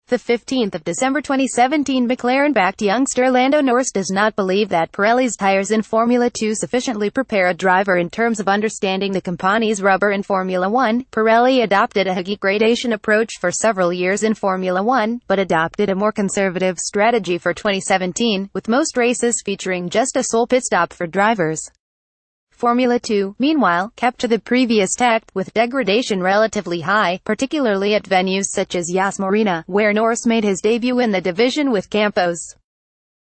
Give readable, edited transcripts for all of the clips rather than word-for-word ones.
The 15th of December 2017, McLaren-backed youngster Lando Norris does not believe that Pirellis tires in Formula 2 sufficiently prepare a driver in terms of understanding the company's rubber in Formula 1. Pirelli adopted a higegradation approach for several years in Formula 1, but adopted a more conservative strategy for 2017, with most races featuring just a sole pit stop for drivers. Formula 2, meanwhile, kept to the previous tact, with degradation relatively high, particularly at venues such as Yas Mari, where Norris made his debut in the division with Campos.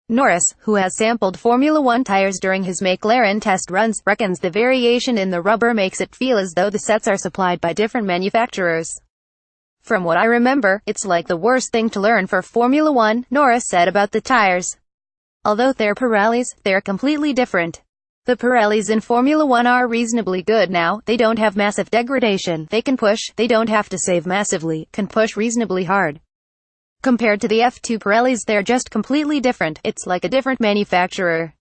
Norris, who has sampled Formula 1 tires during his McLaren test runs, reckons the variation in the rubber makes it feel as though the sets are supplied by different manufacturers. "From what I remember, it's like the worst thing to learn for Formula 1, Norris said about the tires. Although they're Pirellis, they're completely different. The Pirellis in Formula 1 are reasonably good now, they don't have massive degradation, they can push, they don't have to save massively, can push reasonably hard. Compared to the F2 Pirellis, they're just completely different, it's like a different manufacturer.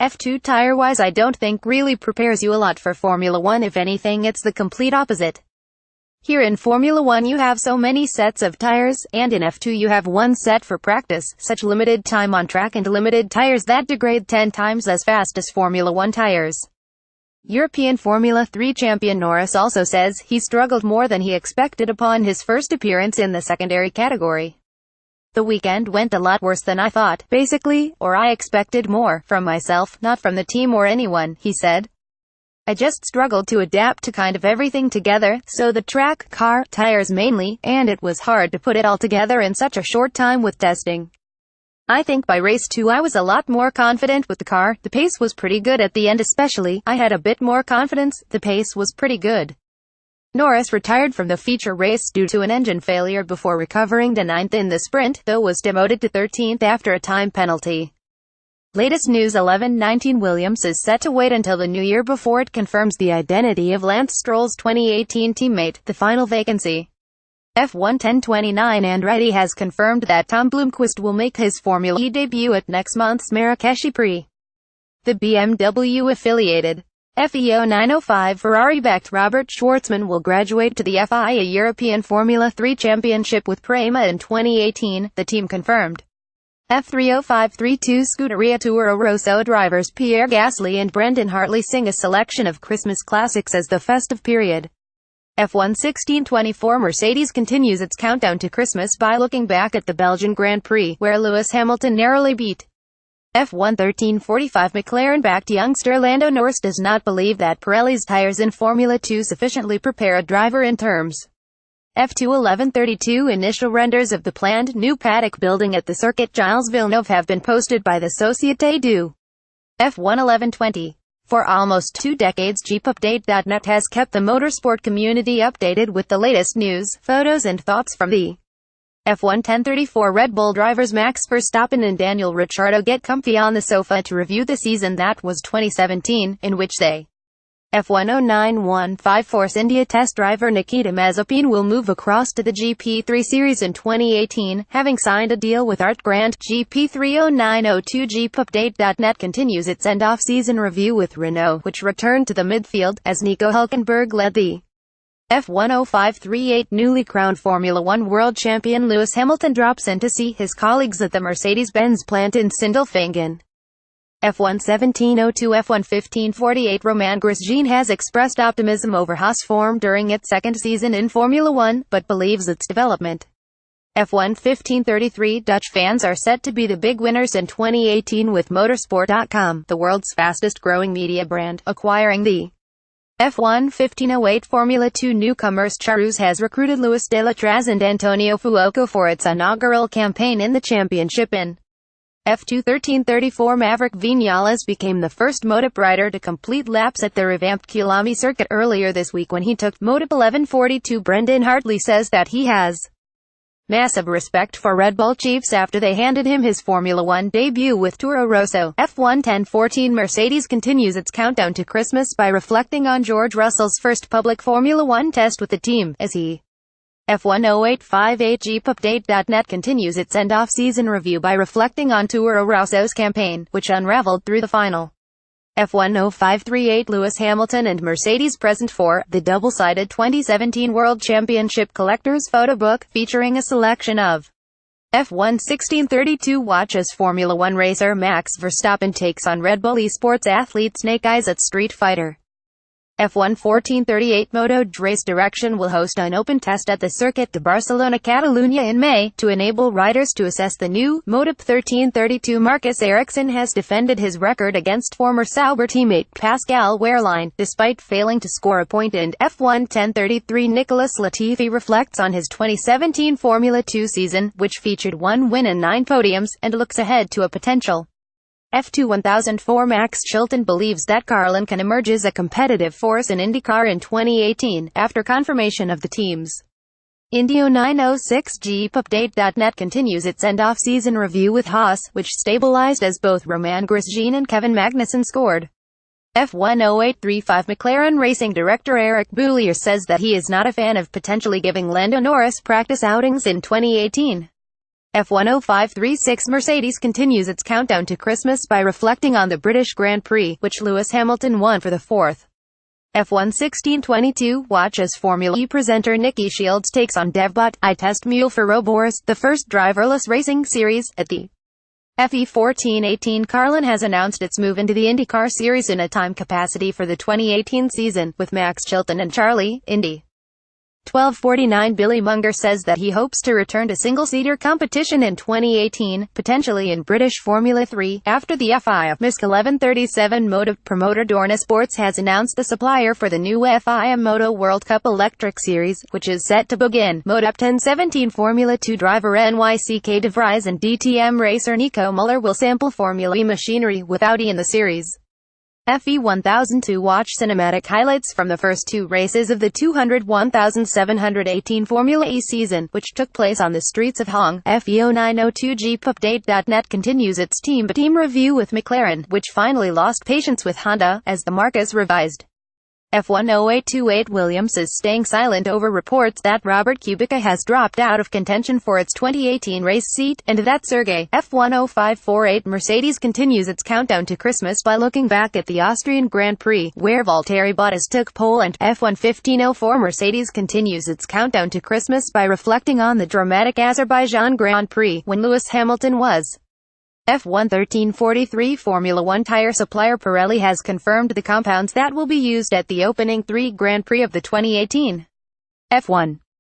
F2 tire-wise I don't think really prepares you a lot for Formula 1, if anything it's the complete opposite. Here in Formula 1 you have so many sets of tires, and in F2 you have one set for practice, such limited time on track and limited tires that degrade 10 times as fast as Formula 1 tires." European Formula 3 champion Norris also says he struggled more than he expected upon his first appearance in the secondary category. "The weekend went a lot worse than I thought, basically, or I expected more, from myself, not from the team or anyone," he said. "I just struggled to adapt to kind of everything together, so the track, car, tires mainly, and it was hard to put it all together in such a short time with testing. I think by race 2 I was a lot more confident with the car, the pace was pretty good at the end especially, I had a bit more confidence, the pace was pretty good." Norris retired from the feature race due to an engine failure before recovering to 9th in the sprint, though was demoted to 13th after a time penalty. Latest news 11:19 Williams is set to wait until the new year before it confirms the identity of Lance Stroll's 2018 teammate, the final vacancy. F1 10:29 Andretti has confirmed that Tom Blomqvist will make his Formula E debut at next month's Marrakesh Prix. The BMW-affiliated FEO 905 Ferrari-backed Robert Schwartzman will graduate to the FIA European Formula 3 Championship with Prema in 2018, the team confirmed. F30532 Scuderia Toro Rosso drivers Pierre Gasly and Brendan Hartley sing a selection of Christmas classics as the festive period. F1 1624 Mercedes continues its countdown to Christmas by looking back at the Belgian Grand Prix, where Lewis Hamilton narrowly beat. F1 1345 McLaren-backed youngster Lando Norris does not believe that Pirelli's tires in Formula 2 sufficiently prepare a driver in terms. F2 1132 Initial renders of the planned new paddock building at the circuit Gilles Villeneuve have been posted by the Société du F1 1120. For almost 2 decades JeepUpdate.net has kept the motorsport community updated with the latest news, photos and thoughts from the F1 1034 Red Bull drivers Max Verstappen and Daniel Ricciardo get comfy on the sofa to review the season that was 2017, in which they F1 0915 Force India test driver Nikita Mazepin will move across to the GP3 series in 2018, having signed a deal with Art Grant. GP30902 JeepUpdate.net continues its end-off-season review with Renault, which returned to the midfield, as Nico Hülkenberg led the F1 0538 newly crowned Formula 1 world champion Lewis Hamilton drops in to see his colleagues at the Mercedes-Benz plant in Sindelfingen. F1 1702 F1 1548 Romain Grosjean has expressed optimism over Haas' form during its second season in Formula 1, but believes its development. F1 1533 Dutch fans are set to be the big winners in 2018 with Motorsport.com, the world's fastest-growing media brand, acquiring the F1 1508 Formula 2 newcomers. Charus has recruited Luis de la Traz and Antonio Fuoco for its inaugural campaign in the championship in F2 1334 Maverick Viñales became the first Motip rider to complete laps at the revamped Kyalami circuit earlier this week when he took Motip 1142. Brendan Hartley says that he has massive respect for Red Bull chiefs after they handed him his Formula 1 debut with Toro Rosso. F1 1014 Mercedes continues its countdown to Christmas by reflecting on George Russell's first public Formula 1 test with the team, as he F1 0858 JeepUpdate.net continues its end-off-season review by reflecting on Toro Rosso's campaign, which unraveled through the final. F1 0538 Lewis Hamilton and Mercedes present for the double-sided 2017 World Championship Collector's Photo Book, featuring a selection of F1 1632 watch as Formula One racer Max Verstappen takes on Red Bull esports athlete Snake Eyes at Street Fighter. F1 1438 Moto race direction will host an open test at the Circuit de Barcelona Catalunya in May, to enable riders to assess the new Moto 1332. Marcus Ericsson has defended his record against former Sauber teammate Pascal Wehrlein, despite failing to score a point in F1 1033. Nicholas Latifi reflects on his 2017 Formula 2 season, which featured 1 win and 9 podiums, and looks ahead to a potential F2 1004. Max Chilton believes that Carlin can emerge as a competitive force in IndyCar in 2018, after confirmation of the team's Indio 906 Jeep. Update.net continues its end-off-season review with Haas, which stabilized as both Romain Grosjean and Kevin Magnussen scored. F1 0835 McLaren Racing Director Eric Boullier says that he is not a fan of potentially giving Lando Norris practice outings in 2018. F1 0536 Mercedes continues its countdown to Christmas by reflecting on the British Grand Prix, which Lewis Hamilton won for the fourth. F1 1622 watch as Formula E presenter Nikki Shields takes on DevBot I-Test Mule for Robours, the first driverless racing series, at the FE 1418. Carlin has announced its move into the IndyCar series in a time capacity for the 2018 season, with Max Chilton and Charlie, Indy 1249. Billy Munger says that he hopes to return to single-seater competition in 2018, potentially in British Formula 3, after the FIA MISC 1137 Moto promoter Dorna Sports has announced the supplier for the new FIA Moto World Cup Electric Series, which is set to begin. Moto 1017 Formula 2 driver NYCK De Vries and DTM racer Nico Muller will sample Formula E machinery with Audi in the series. FE 1002 watch cinematic highlights from the first 2 races of the 201,718 Formula E season, which took place on the streets of Hong. FE 0902 Jeep. Update.net continues its team review with McLaren, which finally lost patience with Honda, as the marque is revised. F1 0828 Williams is staying silent over reports that Robert Kubica has dropped out of contention for its 2018 race seat, and that Sergey. F1 0548 Mercedes continues its countdown to Christmas by looking back at the Austrian Grand Prix, where Valtteri Bottas took pole, and F1 1504 Mercedes continues its countdown to Christmas by reflecting on the dramatic Azerbaijan Grand Prix, when Lewis Hamilton was. F1 1343 Formula One tire supplier Pirelli has confirmed the compounds that will be used at the opening 3 Grand Prix of the 2018 F1